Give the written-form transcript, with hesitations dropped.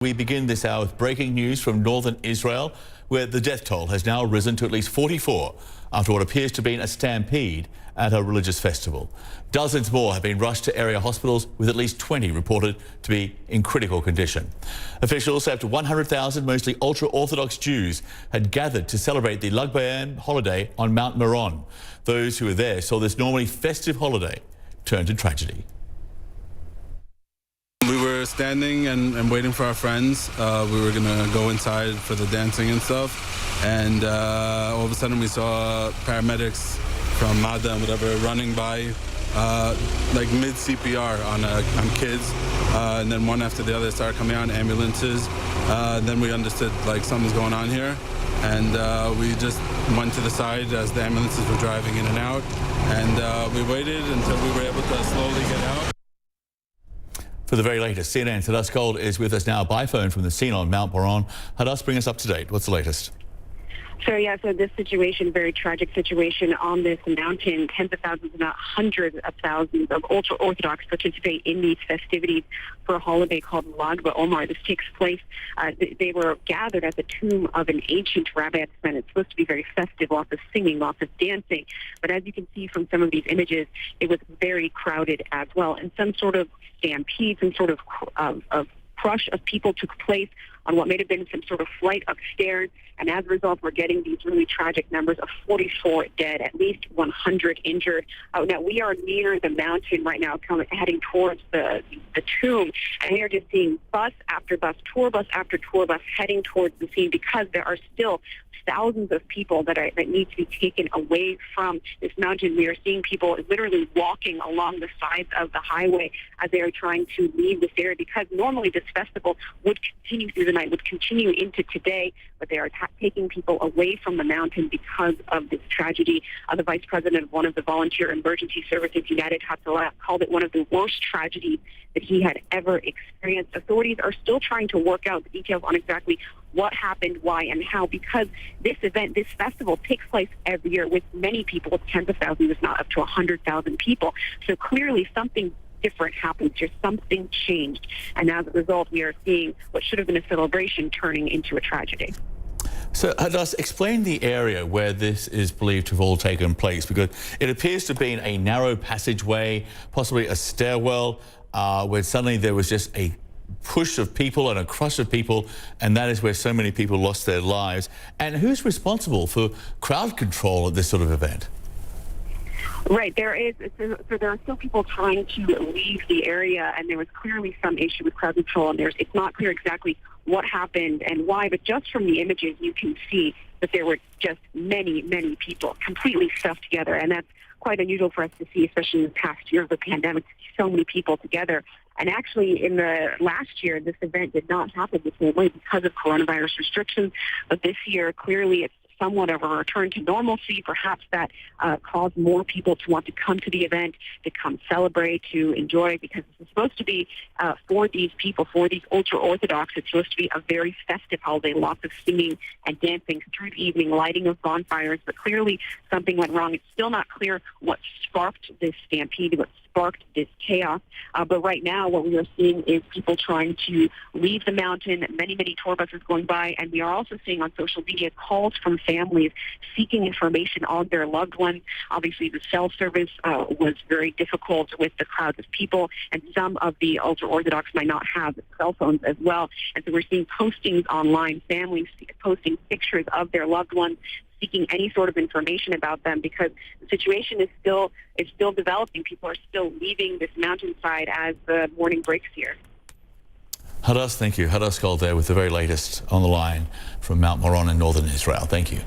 We begin this hour with breaking news from northern Israel, where the death toll has now risen to at least 44 after what appears to have been a stampede at a religious festival. Dozens more have been rushed to area hospitals, with at least 20 reported to be in critical condition. Officials say up to 100,000 mostly ultra-Orthodox Jews had gathered to celebrate the Lag BaOmer holiday on Mount Meron. Those who were there saw this normally festive holiday turn to tragedy. We were standing and waiting for our friends. We were gonna go inside for the dancing and stuff, and all of a sudden we saw paramedics from Madda and whatever running by, like mid CPR on kids, and then one after the other started coming out, ambulances. Then we understood like something's going on here, and we just went to the side as the ambulances were driving in and out, and we waited until we were able to slowly get out. For the very latest, CNN's Hadas Gold is with us now by phone from the scene on Mount Meron. Hadas, bring us up to date. What's the latest? So this situation, very tragic situation on this mountain. Tens of thousands, if not hundreds of thousands of ultra-Orthodox participate in these festivities for a holiday called Lag BaOmer. This takes place, they were gathered at the tomb of an ancient rabbi. It's supposed to be very festive, lots of singing, lots of dancing. But as you can see from some of these images, it was very crowded as well. And some sort of stampede, some sort of crush of people took place on what may have been some sort of flight upstairs, and as a result, we're getting these really tragic numbers of 44 dead, at least 100 injured. Now, we are near the mountain right now, heading towards the tomb, and we are just seeing bus after bus, tour bus after tour bus heading towards the scene, because there are still thousands of people that need to be taken away from this mountain. We are seeing people literally walking along the sides of the highway as they are trying to leave this area, because normally this festival would continue through the night, would continue into today, but they are taking people away from the mountain because of this tragedy. The vice president of one of the volunteer emergency services, United Hatzalah, called it one of the worst tragedies that he had ever experienced. Authorities are still trying to work out the details on exactly what happened, why, and how, because this event, this festival, takes place every year with many people, with tens of thousands, if not up to 100,000 people. So clearly something different happens here, something changed, and as a result, we are seeing what should have been a celebration turning into a tragedy. So, Hadas, explain the area where this is believed to have all taken place, because it appears to have been a narrow passageway, possibly a stairwell, where suddenly there was just a push of people and a crush of people, and that is where so many people lost their lives. And who's responsible for crowd control at this sort of event? Right, there are still people trying to leave the area, and there was clearly some issue with crowd control, and it's not clear exactly what happened and why, but just from the images you can see that there were just many, many people completely stuffed together, and that's quite unusual for us to see, especially in the past year of the pandemic, to see so many people together. And actually, in the last year, this event did not happen the same way because of coronavirus restrictions, but this year, clearly, it's somewhat of a return to normalcy. Perhaps that caused more people to want to come to the event, to come celebrate, to enjoy, because it's supposed to be for these people, for these ultra-Orthodox, it's supposed to be a very festive holiday, lots of singing and dancing through the evening, lighting of bonfires, but clearly something went wrong. It's still not clear what sparked this stampede, what sparked this chaos, but right now what we are seeing is people trying to leave the mountain, many, many tour buses going by, and we are also seeing on social media calls from families seeking information on their loved ones. Obviously, the cell service was very difficult with the crowds of people, and some of the ultra-Orthodox might not have cell phones as well, and so we're seeing postings online, families posting pictures of their loved ones, seeking any sort of information about them, because the situation is still developing. People are still leaving this mountainside as the morning breaks here. Hadas, thank you. Hadas Gold there with the very latest on the line from Mount Meron in northern Israel. Thank you.